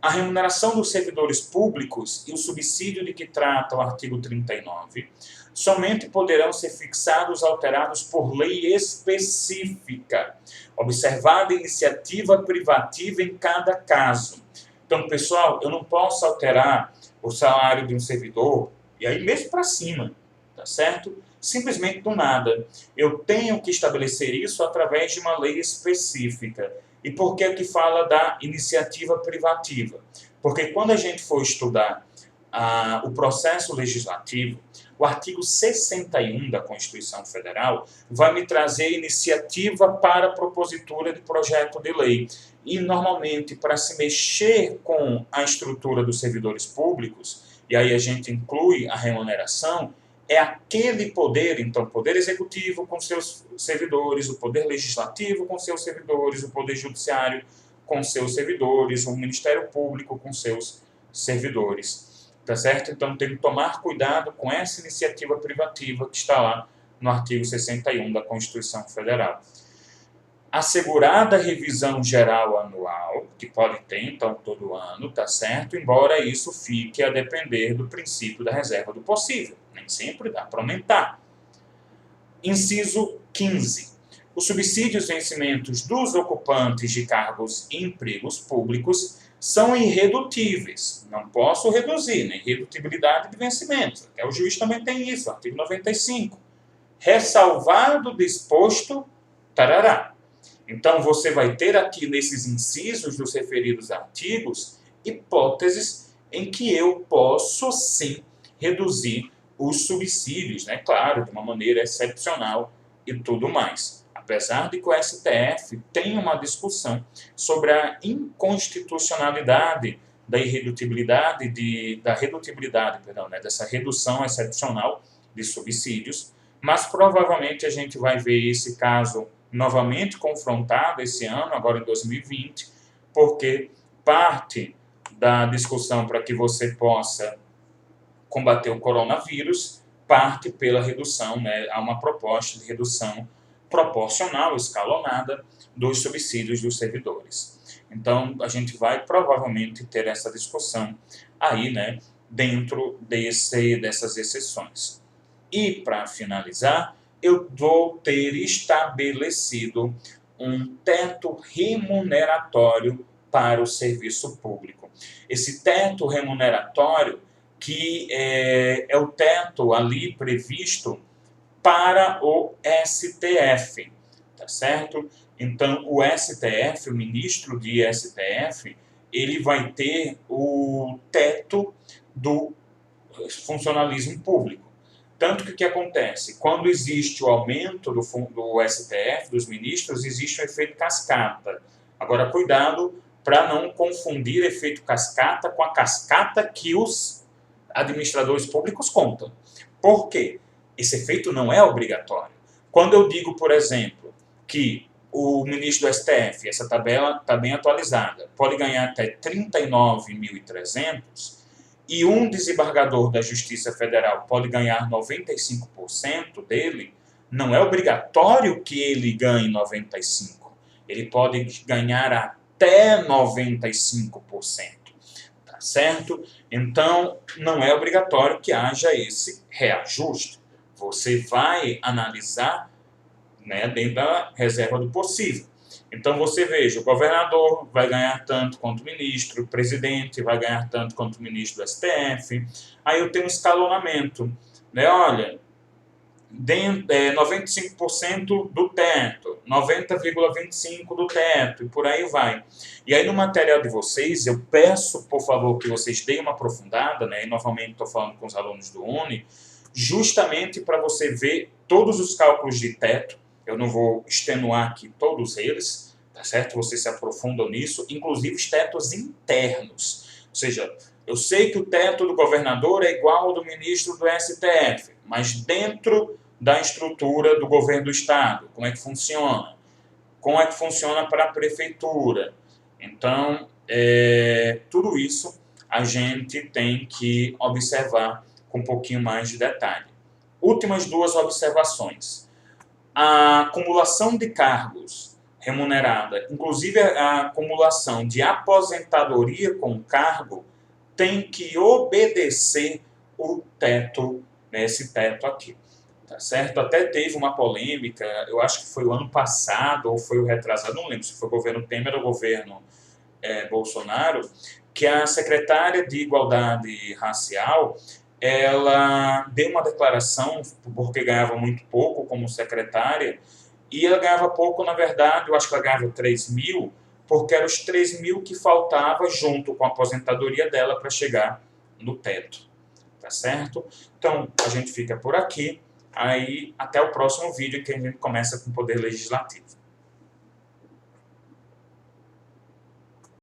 Speaker 1: A remuneração dos servidores públicos e o subsídio de que trata o artigo 39 somente poderão ser fixados ou alterados por lei específica, observada a iniciativa privativa em cada caso. Então, pessoal, eu não posso alterar o salário de um servidor, e aí mesmo para cima, tá certo? Simplesmente do nada. Eu tenho que estabelecer isso através de uma lei específica. E por que que fala da iniciativa privativa? Porque quando a gente for estudar o processo legislativo, o artigo 61 da Constituição Federal vai me trazer iniciativa para a propositura de projeto de lei. E, normalmente, para se mexer com a estrutura dos servidores públicos, e aí a gente inclui a remuneração, é aquele poder, então, o poder executivo com seus servidores, o poder legislativo com seus servidores, o poder judiciário com seus servidores, o Ministério Público com seus servidores, tá certo? Então, tem que tomar cuidado com essa iniciativa privativa que está lá no artigo 61 da Constituição Federal. Assegurada a revisão geral anual, que pode ter, então, todo ano, tá certo? Embora isso fique a depender do princípio da reserva do possível. Nem sempre dá para aumentar. Inciso 15. Os subsídios e vencimentos dos ocupantes de cargos e empregos públicos são irredutíveis. Não posso reduzir, né? Irredutibilidade de vencimentos. Até o juiz também tem isso, artigo 95. ressalvado o disposto, tarará. Então, você vai ter aqui nesses incisos dos referidos artigos hipóteses em que eu posso, sim, reduzir os subsídios, né? Claro, de uma maneira excepcional e tudo mais. Apesar de que o STF tem uma discussão sobre a inconstitucionalidade da irredutibilidade, dessa redução excepcional de subsídios, mas provavelmente a gente vai ver esse caso novamente confrontado esse ano, agora em 2020, porque parte da discussão para que você possa combater o coronavírus parte pela redução, né, há uma proposta de redução proporcional, escalonada, dos subsídios dos servidores. Então, a gente vai provavelmente ter essa discussão aí, né, dentro dessas exceções. E, para finalizar, eu vou ter estabelecido um teto remuneratório para o serviço público. Esse teto remuneratório que é o teto ali previsto para o STF, tá certo? Então, o STF, o ministro de STF, ele vai ter o teto do funcionalismo público. Tanto que o que acontece? Quando existe o aumento do STF, dos ministros, existe um efeito cascata. Agora, cuidado para não confundir efeito cascata com a cascata que os administradores públicos contam. Por quê? Esse efeito não é obrigatório. Quando eu digo, por exemplo, que o ministro do STF, essa tabela está bem atualizada, pode ganhar até 39.300 e um desembargador da Justiça Federal pode ganhar 95% dele, não é obrigatório que ele ganhe 95%. Ele pode ganhar até 95%. Tá certo? Então, não é obrigatório que haja esse reajuste. Você vai analisar, né, dentro da reserva do possível. Então, você veja, o governador vai ganhar tanto quanto o ministro, o presidente vai ganhar tanto quanto o ministro do STF. Aí eu tenho um escalonamento. Né? Olha, 95% do teto, 90,25% do teto, e por aí vai. E aí no material de vocês, eu peço, por favor, que vocês deem uma aprofundada, né? E novamente estou falando com os alunos do Uni, justamente para você ver todos os cálculos de teto. Eu não vou extenuar aqui todos eles, tá certo? Vocês se aprofundam nisso, inclusive os tetos internos. Ou seja, eu sei que o teto do governador é igual ao do ministro do STF, mas dentro da estrutura do governo do estado, como é que funciona? Como é que funciona para a prefeitura? Então, tudo isso a gente tem que observar com um pouquinho mais de detalhe. Últimas duas observações. A acumulação de cargos remunerada, inclusive a acumulação de aposentadoria com cargo, tem que obedecer o teto, né, esse teto aqui. Tá certo? Até teve uma polêmica, eu acho que foi o ano passado, ou foi o retrasado, não lembro se foi o governo Temer ou o governo Bolsonaro, que a secretária de Igualdade Racial, ela deu uma declaração, porque ganhava muito pouco como secretária, e ela ganhava pouco, na verdade, eu acho que ela ganhava 3 mil, porque eram os 3 mil que faltava junto com a aposentadoria dela para chegar no teto. Tá certo? Então, a gente fica por aqui. Aí, até o próximo vídeo, em que a gente começa com o Poder Legislativo.